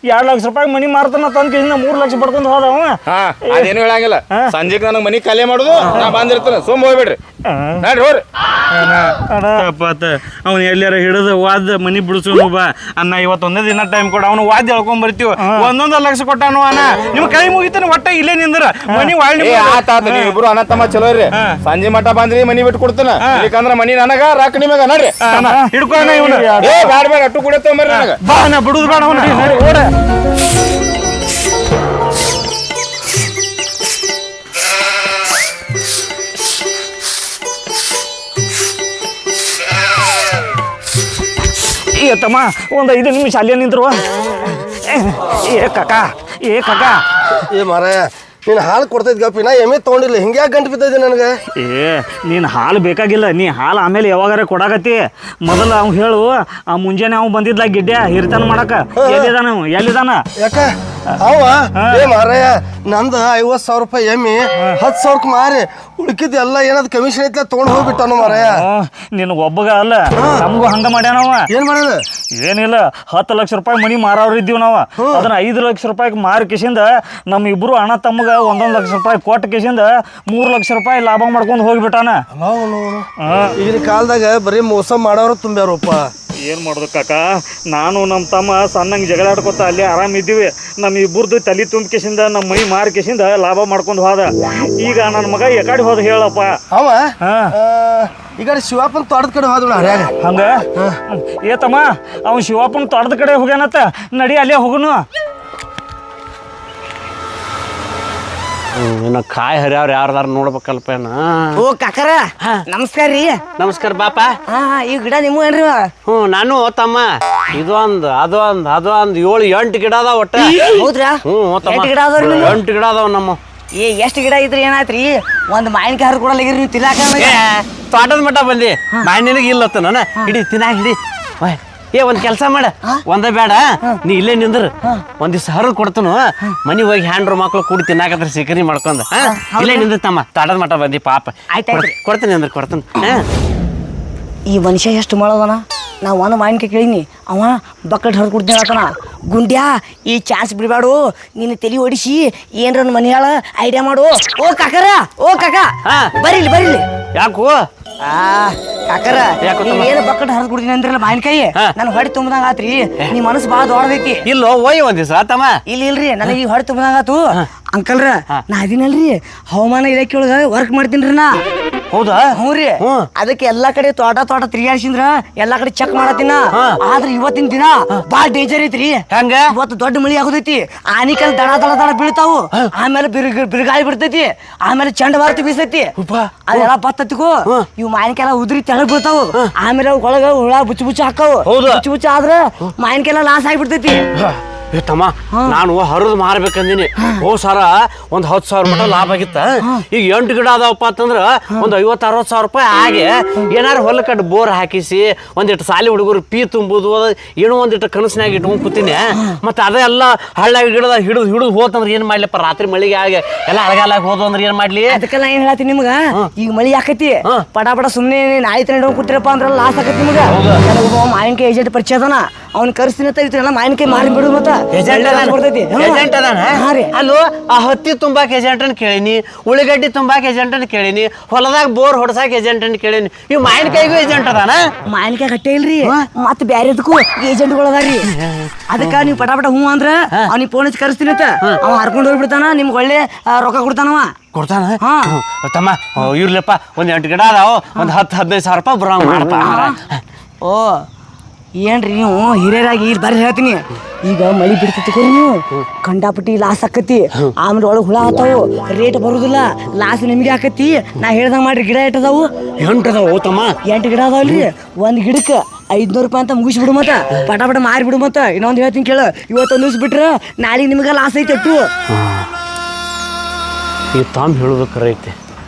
2 ಲಕ್ಷ ರೂಪಾಯಿ ಮನಿ ಮಾರ್ತಾನ ತಂದ್ ಕೇಳಿನ 3 ಲಕ್ಷ ಪಡ್ಕೊಂಡ್ ಹೋದ ಅವ. ಅದೇನು ಹೇಳಂಗಿಲ್ಲ. ಸಂಜೆಗೆ ನನಗೆ ಮನಿ ಖಾಲಿ ಮಾಡುದು, ನಾ ಬಂದಿರ್ತಾನೆ. ಸುಮ್ಮ ಹೋಗ್ಬಿಡ್ರಿ ನೋಡ್ರಿ ಹೋರಿ. ಅವ್ನು ಎಲ್ಲಾರ ಹಿಡಿದು ವಾದ ಮನಿ ಬಿಡಿಸೋನು ಬಾ ಅನ್ನ. ಇವತ್ತೊಂದೇ ದಿನ ಟೈಮ್ ಕೊಡ, ಅವ್ನು ವಾದ್ಯ ಹೇಳ್ಕೊಂಡ್ ಬರ್ತೀವಿ. 1 ಲಕ್ಷ ಕೊಟ್ಟಾನು ಅಣ್ಣ. ನಿಮ್ ಕೈ ಮುಗಿತಾನೆ ಒಟ್ಟ ಇಲ್ಲೇ ನಿಂದ್ರ ಮನಿ ವಾಳ್ಳಿ. ಆತ ನೀವು ಇಬ್ರು ಅಣ್ಣ ತಮ್ಮ ಚಲೋ ಇರ್ರಿ. ಸಂಜೆ ಮಠ ಬಂದ್ರಿ ಮನಿ ಬಿಟ್ಟು ಕೊಡ್ತಾನ. ಯಾಕಂದ್ರ ಮನಿ ನನಗ ರಾಕ್ ನಿಮಗ ನೋಡ್ರಿ. ಹಿಡ್ಕೋಣ ಇವನು. ಬೇಡ ಬೇಡ ಅಟ್ಟು ಕೂಡ ತೊಂಬರ್ರಿ ನನಗ. ಬಾ ಅಣ್ಣ ಬಿಡುದು ಬೇಡ ಅವನ ಓಡ. ತಮ್ಮ ಒಂದು 5 ನಿಮಿಷ ಅಲ್ಲೇ ನಿಂದ್ರು. ಏ ಕಾಕ ಏ ಮಾರಾಯ, ನೀನು ಹಾಲು ಕೊಡ್ತೈತಿ ಗಪ್ಪಿ, ನಾ ಎಮ್ಮೆ ತೊಗೊಂಡಿಲ್ಲ. ಹಿಂಗೆ ಯಾಕೆ ಗಂಟು ಬಿದ್ದೈತಿ ನನಗೆ? ನೀನು ಹಾಲು ಬೇಕಾಗಿಲ್ಲ, ನೀ ಹಾಲು ಆಮೇಲೆ ಯಾವಾಗಾರ ಕೊಡಾಕತ್ತಿ. ಮೊದಲು ಅವ್ನು ಹೇಳು, ಆ ಮುಂಜಾನೆ ಅವ್ನು ಬಂದಿದ್ಲ ಗಿಡ್ಡ ಹಿರಿತನ ಮಾಡಕ. ಎಲ್ಲಿದಾನ ಯಾಕ ಅವ? ಏ ಮಾರಾಯ, ನಂದು 50,000 ರೂಪಾಯಿ ಎಮ್ಮಿ 10,000ಕ್ಕೆ ಮಾರಿ ಉಳ್ಕಿದ್ ಎಲ್ಲ ಏನಾದ್ರು ಕಮಿಷನ್ ಐತ್ಲ ತೊಗೊಂಡು ಹೋಗ್ಬಿಟ್ಟಾನು ಮಾರಾಯ. ನಿನ್ ಒಬ್ಬಗ ಅಲ್ಲ, ನಮಗೂ ಹಂಗ ಮಾಡ್ಯಾನವ. ಏನ್ ಮಾಡೋದು? ಏನಿಲ್ಲ, 10 ಲಕ್ಷ ರೂಪಾಯಿ ಮನಿ ಮಾರವ್ರ ಇದ್ದೀವಿ ನಾವು. ಅದನ್ನ 5 ಲಕ್ಷ ರೂಪಾಯಿ ಮಾರಿ ಕಿಸಿಂದ ನಮ್ಮ ಇಬ್ರು ಅಣ್ಣ ತಮ್ಮಗ 1 ಲಕ್ಷ ರೂಪಾಯಿ ಕೊಟ್ಟ ಕಿಸಿಂದ 3 ಲಕ್ಷ ರೂಪಾಯಿ ಲಾಭ ಮಾಡ್ಕೊಂಡು ಹೋಗ್ಬಿಟ್ಟಾನ. ಈಗಿನ ಕಾಲದಾಗ ಬರೀ ಮೋಸ ಮಾಡೋರು ತುಂಬ್ಯಾರಪ್ಪ. ಏನ್ ಮಾಡೋದು ಕಾಕ, ನಾನು ನಮ್ಮ ತಮ್ಮ ಸಣ್ಣಂಗೆ ಜಗಳ ಆಡ್ಕೊತ ಅಲ್ಲಿ ಆರಾಮಿದ್ದೀವಿ. ನಮ್ಮ ಇಬ್ಬರದು ತಲೆ ತುಂಬಿಕೆಸಿಂದ ನಮ್ಮ ಮನಿ ಮಾರ್ಕೆಸಿಂದ ಲಾಭ ಮಾಡ್ಕೊಂಡು ಹೋದ. ಈಗ ನನ್ನ ಮಗ ಎಕಡೆ ಹೋದ ಹೇಳಪ್ಪ. ಅವ ಈಗ ಶಿವಪ್ಪನ ತೋಟದ ಕಡೆ ಹೋದ ಹರ್ಯಾಗ. ಹಂಗ ಏತಮ್ಮ, ಅವ್ನು ಶಿವಪ್ಪನ ತೋಟದ ಕಡೆ ಹೋಗ್ಯಾನತ್ತ. ನಡಿ ಅಲ್ಲೇ ಹೋಗುನು. ಇನ್ನು ಕಾಯಿ ಹರಿಯವ್ರು ಯಾರ್ದಾರ ನೋಡ್ಬೇಕಲ್ಪ. ಓ ಕಾಕರ ನಮಸ್ಕಾರ ರೀ. ನಮಸ್ಕಾರ ಬಾಪ. ಈ ಗಿಡ ನಿಮ್ಮ ಏನ್ರಿ? ನಾನು ತಮ್ಮ ಇದೊಂದು ಅದೊಂದು 7-8 ಗಿಡ ಅದಾವ ಒಟ್ಟ. ಹೌದ್ರಾ? ತಮ್ಮ ಗಿಡ ಅದಾವ್ರಿ? 8 ಗಿಡ ಅದಾವ ನಮ್ಮ. ಎಷ್ಟು ಗಿಡ ಇದ್ರಿ ಏನಾಯ್ತ್ರಿ? ಒಂದು ಮಾವಿನಕಾಯಿ ಹರಿದು ಕೊಡಲಾಗಿರಿ ನೀವು ತಿನ್ನಾಕ. ತೋಟದ ಮಟ್ಟ ಬಂದಿ ಮಾವಿನಿಗೆ ಇಲ್ಲತ್ತ ನಾನು ಹಿಡಿ ತಿನ್ನಾಕ ಹಿಡಿ. ಒಂದ್ ಕೆಲಸ ಮಾಡ, ಒಂದ ಬೇಡ ನೀ ಇಲ್ಲೇ ನಿಂದ್ರ. ಒಂದ್ ದಿವ್ಸ ಹರಿದು ಕೊಡ್ತನು, ಮನಿ ಹೋಗಿ ಹ್ಯಾಂಡ್ರು ಮಕ್ಳು ಕೂಡಿ ತಿನ್ನಾಕತ್ರ ಸಿಕರಿ ಮಾಡ್ಕೊಂಡ ಇಲ್ಲೇ ನಿಂದ್ರ ತಮ್ಮ. ತೋಟದ ಮಟ್ಟ ಬಂದಿ ಪಾಪ. ಕೊಡ್ತೀನಿ ಅಂದ್ರೆ ಕೊಡ್ತಾನ. ಈ ಮನುಷ್ಯ ಎಷ್ಟು ಮಾಡೋದನ? ನಾ ಒಂದು ಮಾವಿನಕಾಯಿ ಕೇಳಿನಿ, ಅವ ಬಕೆಟ್ ಹರಿದು ಕೊಡ್ತೀನಿ ಆತನ. ಗುಂಡ್ಯಾ, ಈ ಚಾನ್ಸ್ ಬಿಡಬೇಡು. ನೀನು ತಲೆ ಓಡಿಸಿ ಏನ್ರ ಮನಿ ಹಾಳ ಐಡಿಯಾ ಮಾಡು. ಓ ಕಾಕರ, ಓ ಕಾಕ ಬರೀಲಿ ಬರೀಲಿ. ಯಾಕೋ ಕಾಕರ, ಏನು ಬಕೆಟ್ ಹರಿದು ಕೊಡ್ತೀನಿ ಅಂದ್ರಲ್ಲ ಮಾವಿನಕಾಯಿ, ನನ್ ಹೊಡೆ ತುಂಬದಂಗ ಆತ್ರಿ. ನೀ ಮನಸ್ಸು ಭಾಳ ದೊಡ್ಡದೈತಿ. ಇಲ್ಲೋ ಒಯ್ ಒಂದ್ ದಿವ್ಸ ತಮ್ಮ. ಇಲ್ರಿ, ನನಗೆ ಈ ಹೊಡೆ ತುಂಬದಂಗ ಆತು. ಅಂಕಲ್ರ, ನಾ ಅದೀನಲ್ರಿ ಹವಾಮಾನ ಇಲಾಖೆ ಒಳಗ ವರ್ಕ್ ಮಾಡ್ತೀನ್ರಿ ನಾ. ಹೌದಾ? ಹ್ಞೂ ರೀ. ಅದಕ್ಕೆ ಎಲ್ಲಾ ಕಡೆ ತೋಟ ತಿರ್ಗಾಡ್ಸಿದ್ರ ಎಲ್ಲಾ ಕಡೆ ಚೆಕ್ ಮಾಡತ್ತಿನ. ಆದ್ರ ಇವತ್ತಿನ ದಿನ ಬಾಳ ಡೇಂಜರ್ ಐತ್ರಿ. ಹಂಗ ಇವತ್ತು ದೊಡ್ಡ ಮಳಿ ಆಗುದೈತಿ. ಆನಿಕಲ್ ದಡ ಬೀಳ್ತಾವು. ಆಮೇಲೆ ಬಿರುಗಾಳಿ ಬಿಡ್ತೈತಿ. ಆಮೇಲೆ ಚಂಡಮಾರುತ ಬೀಸೈತಿ. ಅದೆಲ್ಲ ಬತ್ತತಿಗೂ ಇವ್ ಮಾವಿನಕಾಯಿ ಉದ್ರಿ ತೆಳಗ್ ಬೀಳ್ತಾವು. ಆಮೇಲೆ ಒಳಗ ಹುಳ ಬುಚ್ಚ ಹಾಕಾವು. ಬುಚ್ಚ ಆದ್ರ ಮಾವಿನಕಾಯಿ ಲಾಸ್ ಆಗಿಬಿಡ್ತೈತಿ. ತಮ್ಮ, ನಾನು ಹರಿದು ಮಾರ್ಬೇಕಂದಿನಿ. ಸಾರ ಒಂದ್ 10,000 ಮಟ ಲಾಭ ಆಗಿತ್ತ. ಈಗ 8 ಗಿಡ ಅದಾವಪ್ಪ ಅಂತಂದ್ರ ಒಂದ್ 50-60 ರೂಪಾಯಿ ಹಾಗೆ ಏನಾರು ಹೊಲಕಟ್ಟು ಬೋರ್ ಹಾಕಿಸಿ ಒಂದಿಟ್ಟು ಸಾಲಿ ಹುಡುಗರು ಪೀ ತುಂಬುದು ಏನೋ ಒಂದಿಟ್ಟು ಕನಸಿನಾಗ ಇಟ್ಕೊಂಡ್ ಕೂತೀನಿ. ಮತ್ತೆ ಅದೆಲ್ಲ ಹಳ್ಳ ಗಿಡದ ಹಿಡಿದು ಹೋತಂದ್ರ ಏನ್ ಮಾಡ್ಲಿಪ್ಪ? ರಾತ್ರಿ ಮಳಿಗೆ ಆಗಿ ಎಲ್ಲ ಅಳಗಾಲಾಗ ಹೋದ ಅಂದ್ರೆ ಏನ್ ಮಾಡ್ಲಿ? ಅದಕ್ಕೆಲ್ಲ ಏನ್ ಹೇಳತ್ತೀನಿ ನಿಮ್ಗ, ಈಗ ಮಳಿ ಆಕೈತಿ ಪಟ ಸುಮ್ನೆ ನಾಯಿ ಹಿಡ್ಕೊಂಡ್ ಕೂತಿರಪ್ಪ ಅಂದ್ರ ಲಾಸ್ ಆಕೈತಿ ನಿಮ್ಗ. ಮಾವಿನಕಾಯಿ ಏಜೆಂಟ್ ಪರಿಚಯ ಅದನ, ಅವ್ನ ಕರ್ಸ್ತೀನಿ ಅಂತ ಮಾವಿನಕಾಯಿ ಮಾರಿ ಬಿಡು. ಮತ್ತ ಅಲ್ಲೋ, ಆ ಹತ್ತಿ ತುಂಬಾಕ್ ಏಜೆಂಟ್ ಅನ್ ಕೇಳಿನಿ, ಉಳಿಗಡ್ಡಿ ತುಂಬಾಕ್ ಏಜೆಂಟ್ ಅನ್ ಕೇಳಿನಿ, ಹೊಲದಾಗ ಬೋರ್ ಹೊಡ್ಸಾಕ್ ಏಜೆಂಟ್ ಅನ್ ಕೇಳಿನಿ. ಇವ್ ಮಾವಿನಕಾಯಿಗೂ ಏಜೆಂಟ್ ಅದಾನ? ಮಾವಿನಕಾಯಿ ಕಟ್ಟೆ ಇಲ್ರಿ, ಮತ್ ಬ್ಯಾರೆದಕ್ಕೂ ಏಜೆಂಟ್ಗಳು ಅದಾರಿ. ಅದಕ್ಕ ನೀವ್ ಪಟ ಹೂ ಅಂದ್ರ ಅವ್ನಿಗೆ ಫೋನ್ ಹಚ್ಚಿ ಕರ್ಸ್ತೀನಿ ಅಂತ ಅವ ಹರ್ಕೊಂಡ್ ಹೋಗ್ಬಿಡ್ತಾನ. ನಿಮ್ಗೆ ಒಳ್ಳೆ ರೊಕ್ಕ ಕೊಡ್ತಾನವ. ಕೊಡ್ತಾನ? ತಮ್ಮ ಇರ್ಲಪ್ಪ, ಒಂದ್ 8 ಗಿಡ ಅದಾವ, ಒಂದ್ 10-15 ಸಾವಿರ ರೂಪಾಯಿ ಬರೋ ಮಾಡಪ್ಪ. ಓ ಏನ್ರಿ ನೀವು ಹಿರಿಯರಾಗಿ ಇಲ್ಲಿ ಬರ್ರಿ ಹೇಳ್ತೀನಿ. ಈಗ ಮಳಿ ಬಿಡ್ತೈತಿ ನೀವು, ಕಂಡಾಪಟ್ಟಿ ಲಾಸ್ ಆಕತಿ. ಆಮೇಲೆ ಒಳಗೆ ಹುಳ ಆತಾವು, ರೇಟ್ ಬರುದಿಲ್ಲ, ಲಾಸ್ ನಿಮ್ಗೆ ಆಕತಿ. ನಾ ಹೇಳ್ದಂಗ ಮಾಡ್ರಿ. ಗಿಡ ಎಟ್ ಅದಾವು? 8 ಅದಾವ ತಮ್ಮ. 8 ಗಿಡ ಅದಾವಲ್ರಿ, ಒಂದ್ ಗಿಡಕ್ಕೆ 500 ರೂಪಾಯಿ ಅಂತ ಮುಗಿಸ್ಬಿಡು. ಮತ್ತ ಪಟ ಮಾರಿ ಬಿಡು. ಮತ್ತ ಇನ್ನೊಂದು ಹೇಳ್ತೀನಿ ಕೇಳ, ಇವತ್ತೊಂದು ದಿವ್ಸ ಬಿಟ್ರ ನಾಳೆಗೆ ನಿಮ್ಗೆ ಲಾಸ್ ಐತೆ ಅಟ್ಟು. ಈ ತಾಮ್ ಹೇಳೋದು ಕರೆ ಐತೆ.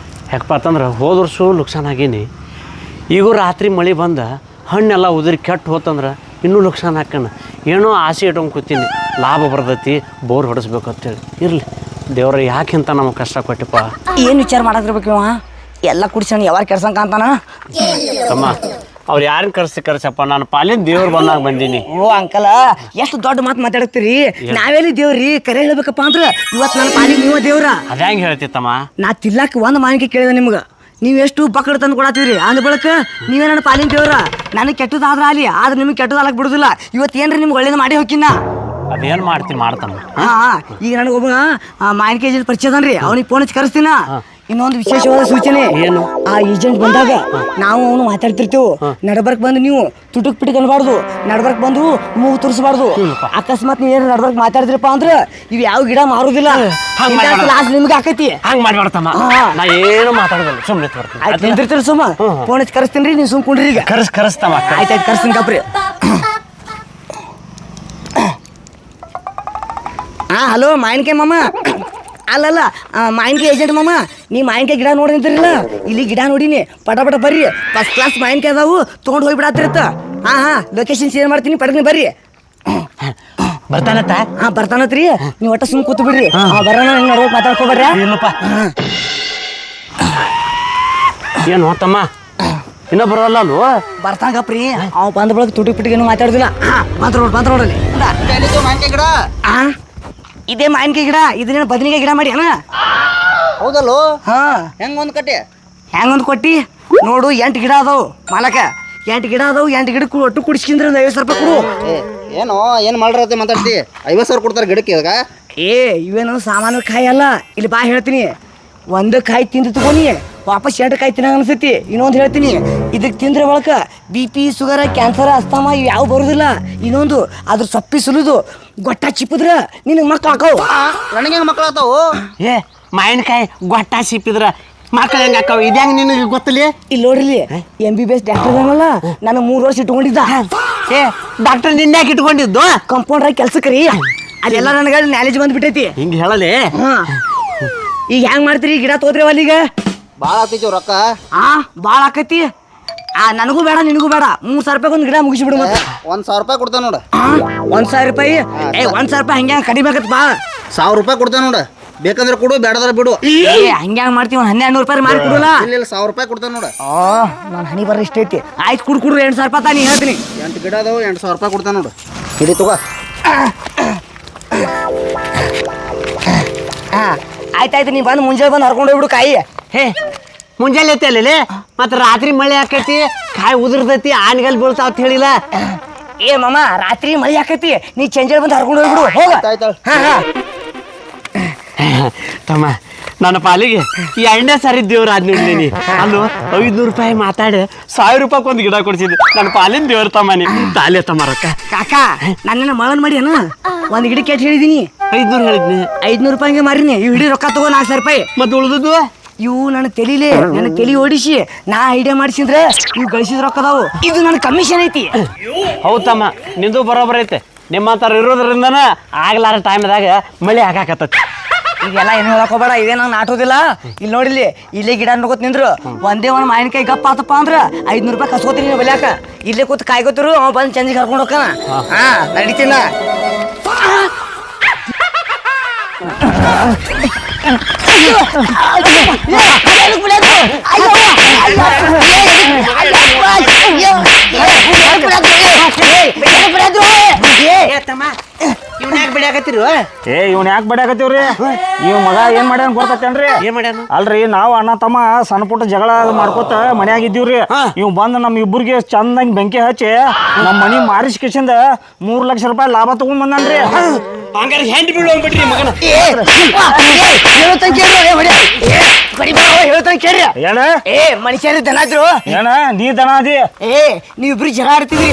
ಯಾಕಪ್ಪ ಅಂತಂದ್ರೆ ಹೋದ ವರ್ಷ ಲುಕ್ಸಾನ್ ಆಗೀನಿ. ಈಗೂ ರಾತ್ರಿ ಮಳೆ ಬಂದ ಹಣ್ಣೆಲ್ಲ ಉದುರಿ ಕೆಟ್ಟು ಹೋತಂದ್ರೆ ಇನ್ನೂ ಲುಕ್ಸಾನ್ ಹಾಕಣ. ಏನೋ ಆಸೆ ಇಟ್ಕೊಂಡು ಕೂತೀನಿ, ಲಾಭ ಬರ್ತೈತಿ, ಬೋರ್ ಹೊಡಿಸ್ಬೇಕಂತೇಳಿ. ಇರಲಿ ದೇವ್ರ, ಯಾಕಿಂತ ನಮಗೆ ಕಷ್ಟ ಕೊಟ್ಟಿಪ್ಪ. ಏನು ವಿಚಾರ ಮಾಡಾಕಿರ್ಬೇಕು ಇವ? ಎಲ್ಲ ಕುಡಿಸೋಣ ಯಾವಾಗ ಕೆಡ್ಸಂಕ ಅಂತಾನ. ತಮ್ಮ, ಅವ್ರು ಯಾರನ್ನ ಕರ್ಸಪ್ಪ ನಾನು ಪಾಲಿನ ದೇವ್ರು ಬಂದಾಗ ಬಂದೀನಿ. ಓ ಅಂಕಲ ಎಷ್ಟು ದೊಡ್ಡ ಮಾತು ಮಾತಾಡ್ತೀರಿ. ನಾವೆಲ್ಲಿ ದೇವ್ರಿ ಕರೆ ಹೇಳ್ಬೇಕಪ್ಪ ಅಂದ್ರ ಇವತ್ತು ನನ್ನ ಪಾಲಿಗೆ ನೀವ ದೇವ್ರ. ಅದ ಹೆಂಗ್ ಹೇಳ್ತಿತ್ತಮ್ಮ? ನಾ ತಿರ್ಲಾಕ ಒಂದ್ ಮಾನಿಕೆ ಕೇಳಿದೆ ನಿಮ್ಗ, ನೀವ್ ಎಷ್ಟು ಬಕ್ಕಡ ತಂದು ಕೊಡತ್ತೀರಿ ಅಂದ ಬಳಕ ನೀವೇ ನನ್ನ ಪಾಲಿನ ದೇವ್ರ. ನನಗೆ ಕೆಟ್ಟದಾದ್ರ ಅಲ್ಲಿ ಆದ್ರೆ ನಿಮ್ಗೆ ಕೆಟ್ಟದಾಗಕ್ ಬಿಡುದಿಲ್ಲ. ಇವತ್ತು ಏನ್ರಿ ನಿಮ್ಗೆ ಒಳ್ಳೇದು ಮಾಡಿ ಹೋಗಿನ. ಅದೇನ್ ಮಾಡ್ತಮ್ಮ? ಹಾ ಈಗ ನನಗೆ ಒಬ್ಬ ಮಾನಿಕೆ ಏಜೆಂಟ್ ಪರಿಚಯ ಅದನ್ರಿ, ಅವ್ನಿಗೆ ಫೋನ್ ಹಚ್ಚಿ ಕರೆಸ್ತೀನ. ಇನ್ನೊಂದು ವಿಶೇಷವಾದ ಸೂಚನೆ, ಏನು? ಆ ಏಜೆಂಟ್ ಬಂದಾಗ ನಾವು ಅವನು ಮಾತಾಡ್ತಿರ್ತೇವೆ. ನಡಬರ್ಕ್ ಬಂದು ನೀವು ತುಟುಕ್ ಪಿಟಕ್ ಅನ್ಬಾರ್ದು, ನಡಬರ್ಕ್ ಬಂದು ಮೂಗು ತುರ್ಸ್ಬಾರ್ದು. ಅಕಸ್ಮಾತ್ ನೀವ್ ಏನ್ ನಡಬರ್ಕ್ ಮಾತಾಡಿದ್ರಪ್ಪ ಅಂದ್ರ ಇವ್ ಯಾವ ಗಿಡ ಮಾರುದಿಲ್ಲ, ಲಾಸ್ಟ್ ನಿಮ್ಗೆ ಆಕೈತಿ. ಹಂಗ್ ಮಾಡ್ಬಾರ್ದಮ್ಮ, ನಾ ಏನು ಮಾತಾಡೋದಲ್ಲ, ಸುಮ್ಮನೆ ಆಯ್ತು ನಿಂತಿರ್ತೀರಿ ಸುಮ್ಮ. ಫೋನ್ ಹಚ್ಚಿ ಕರೆಸ್ತೀನಿ, ನೀವು ಸುಮ್ ಕುಂಡ್ರಿ. ಈಗ ಕರೆಸ್ತಮ್ಮ. ಆಯ್ತಾಯ್ತು ಕರೆಸ್ತೀನಿ ಕಪ್ರಿ. ಹಾ ಹಲೋ ಮಾವಿನಕಾಯಿ ಮಾಮ. ಅಲ್ಲಲ್ಲ ಮಾವಿನಕಾಯಿ ಏಜೆಂಟ್ ಮಾಮ, ನೀ ಮಾವಿನಕಾಯಿ ಗಿಡ ನೋಡಿ ನಿಂತಿರಲ್ಲ, ಇಲ್ಲಿ ಗಿಡ ನೋಡಿನಿ, ಪಟ ಪಟ ಬರ್ರಿ. ಫಸ್ಟ್ ಕ್ಲಾಸ್ ಮಾವಿನಕಾಯಿ ಅದಾವು, ತೊಗೊಂಡು ಹೋಗ್ಬಿಡತ್ತಿರತ್ತ. ಹಾ ಲೊಕೇಶನ್ ಶೇರ್ ಮಾಡ್ತೀನಿ, ಪಟಕ್ನಿ ಬರ್ರಿ. ಬರ್ತಾನತ್ತ? ಹಾ ಬರ್ತಾನತ್ರಿ, ನೀವು ಒಟ್ಟ ಸುಮ್ ಕೂತು ಬಿಡ್ರಿ. ಬರೋಣ ನೋಡ್ಬೇಕು, ಮಾತಾಡ್ಕೊಬರ್ರಿ. ಏನಪ್ಪ ಏನು ತಮ್ಮ ಇನ್ನೂ ಬರೋಲ್ಲ ಅಲ್ವ? ಬರ್ತಾಗಪ್ರಿ, ಅವ್ ಬಂದ ಬಳಕ ತುಟಿ ಪಿಟಿಗೇನು ಮಾತಾಡುದಿಲ್ಲ. ಬಂದ್ರೋಡಲ್ಲಿ ಇದೇ ಮಾವಿನಕಾಯಿ ಗಿಡ, ಇದನ್ನ ಬದನಿಕಾಯಿ ಗಿಡ ಮಾಡಿ ಅಣ್ಣ. ಹೌದಲ್ಲೋ? ಹಾ ಹೆಂಗೊಂದು ಕಟ್ಟೆ ಹೆಂಗೊಂದು ಕೊಟ್ಟಿ ನೋಡು. 8 ಗಿಡ ಅದಾವು ಮಾಲಕ, 8 ಗಿಡ ಅದಾವು. 8 ಗಿಡಕ್ಕೆ ಒಟ್ಟು ಕುಡಿಸ್ಕಿಂದ್ರೆ 50 ರೂಪಾಯಿ ಕೊಡು. ಏನೋ ಏನು ಮಾಡ್ರತ್ತೆ ಮಾತಾಡ್ತಿ? 50,000 ಕೊಡ್ತಾರೆ ಗಿಡಕ್ಕೆ ಇವಾಗ? ಇವೇನು ಸಾಮಾನ್ಯ ಕಾಯಿ ಅಲ್ಲ, ಇಲ್ಲಿ ಬಾ ಹೇಳ್ತೀನಿ. ಒಂದು ಕಾಯಿ ತಿಂದು ತಗೋನಿ, ವಾಪಸ್ 8 ಕಾಯಿ ತಿನ್ನ ಅನ್ಸತಿ. ಇನ್ನೊಂದು ಹೇಳ್ತೀನಿ, ಇದಕ್ಕೆ ತಿಂದ್ರೆ ಒಳಕ BP, ಶುಗರ್, ಕ್ಯಾನ್ಸರ್, ಅಸ್ತಮ ಇವು ಯಾವ ಬರುದಿಲ್ಲ. ಇನ್ನೊಂದು ಅದ್ರ ಸೊಪ್ಪಿ ಸುಲಿದು ಗೊಟ್ಟ ಚಿಪ್ಪಿದ್ರ ನಿನಗೆ ಮಕ್ಳು ಹಾಕವು. ನನಗೆ ಹೆಂಗೆ ಮಕ್ಳು ಆತಾವು? ಮಾವಿನಕಾಯಿ ಗೊಟ್ಟ ಸಿಪ್ಪಿದ್ರ ಮಕ್ಕಳು ಹೆಂಗೆ ಹಾಕವು? ಇದು ಹೆಂಗೆ ನಿನಗೆ ಗೊತ್ತಲಿ? ಇಲ್ಲಿ ನೋಡ್ರಿ, MBBS ಡಾಕ್ಟರ್ ಅಲ್ಲ, ನಾನು 3 ವರ್ಷ ಇಟ್ಕೊಂಡಿದ್ದ. ಡಾಕ್ಟರ್ ನಿನ್ಯಾಕೆ ಇಟ್ಕೊಂಡಿದ್ದು? ಕಂಪೌಂಡ್ರಾಗ ಕೆಲ್ಸಕ್ಕೆ ರೀ, ಅದೆಲ್ಲ ನನಗೆ ನಾಲೆಜ್ ಬಂದ್ಬಿಟ್ಟೈತಿ. ಹಿಂಗೆ ಹೇಳಲಿ? ಈಗ ಹೆಂಗ್ ಮಾಡ್ತೀರಿ? ಗಿಡ ತೋದ್ರಿ ಅಲ್ಲಿಗ ಭಾಳ ಆಗ್ತೈತಿ ರೊಕ್ಕ? ಭಾಳ ಆಕೈತಿ. ನನಗೂ ಬೇಡ ನಿನಗೂ ಬೇಡ. 3,000 ರೂಪಾಯಿ ಒಂದು ಗಿಡ ಮುಗಿಸಿಬಿಡು. ಮತ್ತೆ 1,000 ರೂಪಾಯಿ ಕೊಡ್ತೇನೆ ನೋಡ. 1,000 ರೂಪಾಯಿ? 1,000 ರೂಪಾಯಿ ಹಂಗೆ ಕಡಿಮೆ ಆಗತ್ತೆ ಬಾ. 1,000 ರೂಪಾಯಿ ಕೊಡ್ತೇನೆ ನೋಡ, ಬೇಕಂದ್ರೆ ಕೊಡು, ಬೇಡದ್ರೆ ಬಿಡು. ಹಂಗೆ ಮಾಡ್ತೀವಿ. 1,200 ರೂಪಾಯಿ ಮಾಡಿ ಕೊಡಲ್ಲ. ಇಲ್ಲ 1,000 ರೂಪಾಯಿ ಕೊಡ್ತೇನೆ ನೋಡ. ನಾನು ಹನಿ ಬರ ಇಷ್ಟ ಐತಿ. ಆಯ್ತು ಕುಡ್ರು 2,000 ರೂಪಾಯಿ ತಾನಿ ಹೇಳ್ತೀನಿ. 8 ಗಿಡ ಅದಾವು, 8,000 ರೂಪಾಯಿ ಕೊಡ್ತೇನೆ ನೋಡು. ಹಿಡಿ ತಗೋ. ಆಯ್ತಾಯ್ತು, ನೀ ಬಂದು ಮುಂಜಾನೆ ಬಂದು ಹರ್ಕೊಂಡು ಹೋಗ್ಬಿಡು ಕಾಯಿ. ಮುಂಜಾನೆ ಐತಿ ಅಲ್ಲಿ, ಮತ್ತೆ ರಾತ್ರಿ ಮಳೆ ಆಕೈತಿ, ಕಾಯಿ ಉದುರ್ತೈತಿ, ಆನೆಗಲ್ ಬೀಳ್ತಾವ ಅಂತ ಹೇಳಿಲ್ಲ. ಮಾಮ ರಾತ್ರಿ ಮಳೆ ಆಕೈತಿ, ನೀ ಚಂಜಲ್ ಬಂದು ಹರ್ಕೊಂಡು ಹೋಗ್ಬಿಡು. ಹೋಗ. ತಮ್ಮ ನನ್ನ ಪಾಲಿಗೆ ಈ 2ನೇ ಸಾರಿ ದೇವ್ರ ಆದ್ ನೋಡ್ತೀನಿ. ಅಲ್ಲೂ 500 ರೂಪಾಯಿ ಮಾತಾಡಿ 1,000 ರೂಪಾಯಿ ಒಂದು ಗಿಡ ಕೊಡ್ಸಿದ್ದೆ. ನನ್ನ ಪಾಲಿನ ದೇವ್ರ ತಮ್ಮ ನೀ ತಾಲೆ ತಮ್ಮ ರೊಕ್ಕ. ಕಾಕ ನನ್ನನ್ನು ಮಳನ್ ಮಾಡಿ ಅಣ್ಣ, ಒಂದು ಗಿಡ ಕೆಟ್ಟ ಹೇಳಿದೀನಿ. 500 ಹೇಳಿದ್ನಿ. 500 ರೂಪಾಯಿಗೆ ಮಾರಿನಿ. ಇವ್ ಹಿಡಿ ರೊಕ್ಕ ತಗೋ 4,000 ರೂಪಾಯಿ. ಮತ್ತೆ ಉಳಿದದ್ದು ಇವು ನನ್ನ ತೆಲಿಲೆ, ನನ್ನ ತೆಲಿ ಓಡಿಸಿ ನಾ ಐಡಿಯಾ ಮಾಡಿಸಿದ್ರೆ ಇವು ಗಳಿಸಿದ ರೊಕ್ಕದಾವು. ಇದು ನನ್ನ ಕಮಿಷನ್ ಐತಿ. ಹೌದು ತಮ್ಮ, ನಿಂದು ಬರೋಬ್ಬರ ಐತೆ. ನಿಮ್ಮಂತರ ಇರೋದ್ರಿಂದನ ಆಗ್ಲಾರ ಟೈಮ್ದಾಗ ಮಳೆ ಆಗಾಕತ್ತೈತಿ. ಈಗೆಲ್ಲ ಏನು ಹೇಳಕ್ ಹೋಗ್ಬೇಡ, ಇದೇ ನಂಗೆ ನಾಟೋದಿಲ್ಲ. ಇಲ್ಲಿ ನೋಡಿಲಿ, ಇಲ್ಲೇ ಗಿಡ ನೋಡ್ಕೊತ ನಿಂದ್ರು ಒಂದೇ ಒಂದು ಮಾವಿನಕಾಯಿ ಗಪ್ಪ ಆತಪ್ಪ ಅಂದ್ರ 500 ರೂಪಾಯಿ ಕಸ್ಕೋತೀನಿ ನೀವು ಬೆಲ್ಯಾಕ. ಇಲ್ಲೇ ಕೂತ್ ಕಾಯ್ಕೋತಿರು, ಅವ ಬಂದು ಚಂದಿಗೆ ಕರ್ಕೊಂಡು ಹೋಗ್ತಾನ. ನಡೀತೀನ. ಇವ್ನ ಯಾಕೆ ಬಿಡಾಕತ್ತಿರು? ಇವ್ನ ಯಾಕೆ ಬಡಿಯಾಕತ್ತೀವ್ರಿ? ಇವ್ ಮಗ ಏನ್ ಮಾಡ್ಯಾನ ಗೊತ್ತೇನ್ರಿ? ಏನ್ ಮಾಡ್ಯಾನ? ಅಲ್ರಿ, ನಾವು ಅಣ್ಣ ತಮ್ಮ ಸಣ್ಣ ಪುಟ್ಟ ಜಗಳ ಮಾಡ್ಕೋತ ಮನ್ಯಾಗಿದ್ದೀವ್ರಿ. ಇವ್ ಬಂದ್ ನಮ್ ಇಬ್ಬರಿಗೆ ಚಂದಂಗ್ ಬೆಂಕಿ ಹಚ್ಚಿ ನಮ್ ಮನಿ ಮಾರಿಸ್ಕಿಸಿಂದ 3 ಲಕ್ಷ ರೂಪಾಯಿ ಲಾಭ ತಗೊಂಡ್ ಬಂದನ್ರಿ. ಹಂಗಾರೆ ಹೆಂಡ್ ಬಿಡ್ರಿ ಮಗನ. ಮನುಷ್ಯರ ದನ ಇದ್ರು ಏನ ನೀ ದನ ಅದಿ? ನೀವಿಬ್ರು ಜಗಳ ಆಡ್ತಿದ್ರಿ.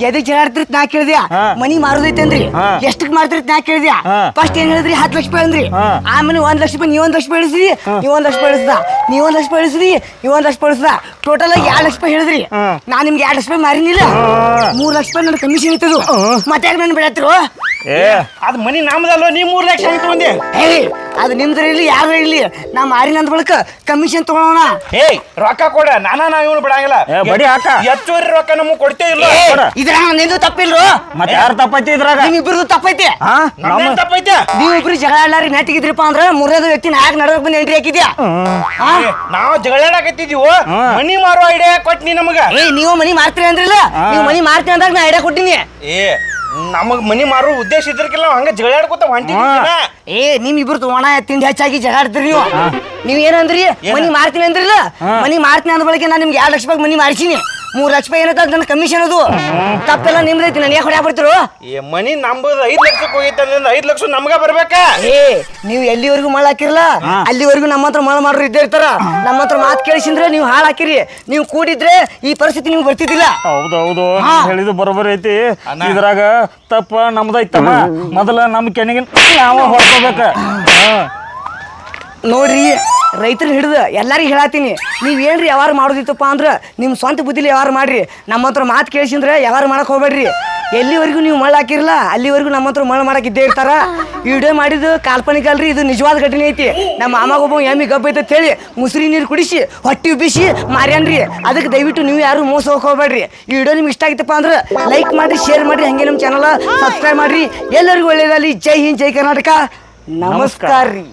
ಎದಕ್ ಜಗಳ ಆಡ್ತಿರಿ ನಾ ಕೇಳಿದ್ಯಾ? ಮನಿ ಮಾರೋದೈತೇನ್ರಿ? ಎಷ್ಟಕ್ ಮಾಡ್ತಿರಿ ನಾ ಕೇಳಿದ್ಯಾ? ಫಸ್ಟ್ ಏನ್ ಹೇಳಿದ್ರಿ? 10 ಲಕ್ಷ ರೂಪಾಯಿ ಅಂದ್ರಿ. ಆಮೇಲೆ 1 ಲಕ್ಷ ರೂಪಾಯಿ ನೀವ್ 1 ಲಕ್ಷ ರೂಪಾಯಿ ಹೇಳಿದ್ರಿ, ನೀವ್ 1 ಲಕ್ಷ ರೂಪಾಯಿ ಹೇಳಿಸ್ದ, ನೀವ್ 1 ಲಕ್ಷ ರೂಪಾಯಿ ಹೇಳಿಸ್ರಿ, ನೀವ್ 1 ಲಕ್ಷ ರೂಪಾಯಿ ಹೇಳಿಸ್ದ. ಟೋಟಲ್ 2 ಲಕ್ಷ ರೂಪಾಯಿ ಹೇಳಿದ್ರಿ. ನಾ ನಿಮ್ಗೆ 2 ಲಕ್ಷ ರೂಪಾಯಿ ಮಾರಿನಿಲ್ಲ. 3 ಲಕ್ಷ ರೂಪಾಯಿ ನನ್ನ ಕಮಿಷನ್ ಇತ್ತದು. ಮತ್ತೆ ಯಾಕೆ ನನ್ ಬಿಡತ್ರು? ಅದ್ ಮನಿ ನಮ್ದಲ್ವ ನೀ 3 ಲಕ್ಷ ಹೆಂಗ್ ತಗೊಂಡಿ? ಹೇ ಅದು ನಿಮ್ದ್ರ ಇರ್ಲಿ ಯಾರು ಇರ್ಲಿ ನಾ ಮಾರಿನಂದ ಬಳಿಕ ಕಮಿಷನ್ ತಗೊಳ್ಳೋಣ. ಏಯ್ ರೊಕ್ಕ ಕೊಡ ನಾನ ಇವನು ಬಿಡಂಗಿಲ್ಲ. ಬಡಿ ಹಾಕ. ಹೆಚ್ಚುವರಿ ರೊಕ್ಕ ನಮಗ್ ಕೊಡ್ತೇ ಇಲ್ಲ. ಇದ್ರಾಗ ನಿಂದು ತಪ್ಪಿಲ್ರು, ಮತ್ತೆ ಯಾರು ತಪ್ಪೈತಿ ಇದ್ರಾಗ? ನಿಮ್ಮಿಬ್ರದ್ದು ತಪ್ಪೈತಿ. ನಮ್ದೇನ್ ತಪ್ಪೈತೆ? ನೀವಿಬ್ರು ಜಗಳ ಆಡ್ಲಾರಿ ನೆಟ್ಟಿಗಿದ್ರಪ್ಪ ಅಂದ್ರ ಮೂರನೇದು ವ್ಯಕ್ತಿ ನಾಯಕ್ ನಡಕ್ ಬಂದು ಎಂಟ್ರಿ ಹಾಕಿದ್ಯಾ. ನಾವು ಜಗಳಾಡಕತ್ತಿದೀವೋ ಮನಿ ಮಾರೋ ಐಡಿಯಾ ಕೊಟ್ ನೀ ನಮಗ. ನೀವು ಮನಿ ಮಾರ್ತೀರಿ ಅಂದ್ರಿಲ್ಲ, ನೀವು ಮನಿ ಮಾರ್ತೀರಿ ಅಂದಾಗ ನಾ ಐಡಿಯಾ ಕೊಟ್ಟಿನಿ. ನಮಗ್ ಮನಿ ಮಾರೋ ಉದ್ದೇಶ ಇದ್ರಕಿಲ್ಲ ಹಂಗ ಜಗಳಾಡ್ಕೊತ ಹೊಂಟಿದ್ದೀವಿ. ನಿಮ್ ಇಬ್ರು ಒಣ ತಿಂಡಿ ಹೆಚ್ಚಾಗಿ ಜಗಳ ಆಡ್ತೀರಿ ನೀವು. ನೀವ್ ಏನಂದ್ರಿ ಮನಿ ಮಾರ್ತೀನಿ ಅಂದ್ರಿಲ್ಲ, ಮನಿ ಮಾರ್ತೀನಿ ಅಂದ ಬಳಿಕ ನಾನು ನಿಮ್ಗೆ 2 ಲಕ್ಷ ರೂಪಾಯಿ ಮನಿ ಮಾರಿಸಿನಿ. 3 ಲಕ್ಷ ರೂಪಾಯಿ ಏನಂತ ನನ್ನ ಕಮಿಷನ್ ಅದು ತಪ್ಪೆಲ್ಲ ನಿಮ್ದೈತಿ. ನಾನು ಯಾಕೆ ಹೊಡ್ಯಾಕ್ ಬರ್ತಿರು? ಮನಿ ನಮ್ದು 5 ಲಕ್ಷಕ್ಕೆ ಹೋಗಿತ್ತು 5 ಲಕ್ಷ ನಮ್ಗ ಬರ್ಬೇಕ. ನೀವು ಎಲ್ಲಿವರೆಗೂ ಮಳ ಹಾಕಿರಲ್ಲ ಅಲ್ಲಿವರೆಗೂ ನಮ್ಮ ಹತ್ರ ಮಳ ಮಾಡ್ರು ಇದ್ದೇ ಇರ್ತಾರ. ನಮ್ಮ ಹತ್ರ ಮಾತು ಕೇಳಿಸಿದ್ರೆ ನೀವು ಹಾಳು ಹಾಕಿರಿ. ನೀವು ಕೂಡಿದ್ರೆ ಈ ಪರಿಸ್ಥಿತಿ ನಿಮ್ಗೆ ಬರ್ತಿದ್ದಿಲ್ಲ. ಹೌದೌದು ಹೇಳಿದ್ದು ಬರೋಬ್ಬರಿ ಐತಿ. ಇದ್ರಾಗ ತಪ್ಪ ನಮ್ದೈತಮ್ಮ. ಮೊದಲ ನಮ್ ಕೆಣಗಿನ ನಾವ ಹೊಡ್ಕೋಬೇಕ. ನೋಡ್ರಿ ರೈತರ ಹಿಡಿದು ಎಲ್ಲರಿಗೂ ಹೇಳತ್ತೀನಿ, ನೀವು ಏನ್ರಿ ವ್ಯವಹಾರ ಮಾಡೋದಿತ್ತಪ್ಪ ಅಂದ್ರೆ ನಿಮ್ಮ ಸ್ವಂತ ಬುದ್ಧಿಲಿ ವ್ಯವಹಾರ ಮಾಡ್ರಿ. ನಮ್ಮ ಹತ್ರ ಮಾತು ಕೇಳಿಸಿದ್ರೆ ವ್ಯವಹಾರ ಮಾಡಕ್ ಹೋಗ್ಬೇಡ್ರಿ. ಎಲ್ಲಿವರೆಗೂ ನೀವು ಮಳೆ ಹಾಕಿರಲ್ಲ ಅಲ್ಲಿವರೆಗೂ ನಮ್ಮ ಹತ್ರ ಮಳೆ ಮಾಡಕ್ ಇದ್ದೇ ಇರ್ತಾರ. ಈ ವಿಡಿಯೋ ಮಾಡಿದ್ದು ಕಾಲ್ಪನಿಕ ಅಲ್ರಿ, ಇದು ನಿಜವಾದ ಘಟನೆ ಐತಿ. ನಮ್ಮ ಅಮ್ಮಗೊಬ್ಬ ಎಮ್ಮಿ ಗಬ್ಬ ಐತೆ ಹೇಳಿ ಮುಸುರಿ ನೀರು ಕುಡಿಸಿ ಹೊಟ್ಟಿ ಉಬ್ಬಿಸಿ ಮಾರ್ಯಾನ್ರಿ. ಅದಕ್ಕೆ ದಯವಿಟ್ಟು ನೀವು ಯಾರು ಮೋಸ ಹೋಗ್ಬೇಡ್ರಿ. ಈ ವಿಡಿಯೋ ನಿಮ್ಗೆ ಇಷ್ಟ ಆಗಿತ್ತಪ್ಪ ಅಂದ್ರೆ ಲೈಕ್ ಮಾಡಿ, ಶೇರ್ ಮಾಡಿ, ಹಂಗೆ ನಮ್ಮ ಚಾನಲ್ ಸಬ್ಸ್ಕ್ರೈಬ್ ಮಾಡ್ರಿ. ಎಲ್ಲರಿಗೂ ಒಳ್ಳೇದಲ್ಲಿ. ಜೈ ಹಿಂದ್, ಜೈ ಕರ್ನಾಟಕ. ನಮಸ್ಕಾರ ರೀ.